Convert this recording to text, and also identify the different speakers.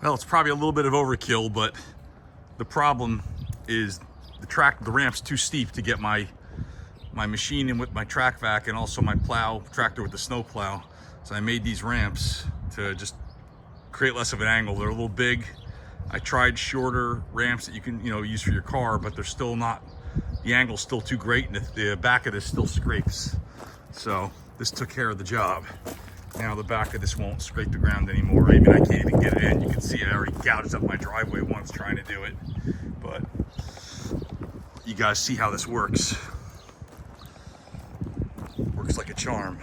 Speaker 1: Well, it's probably a little bit of overkill, but the problem is the ramp's too steep to get my machine in with my track vac and also my tractor with the snow plow. So I made these ramps to just create less of an angle. They're a little big. I tried shorter ramps that you can use for your car, but they're still not, the angle's still too great and the back of this still scrapes. So this took care of the job. Now the back of this won't scrape the ground anymore. I can't even get it in. You can see I already gouged up my driveway once trying to do it. But you guys see how this works. Works like a charm.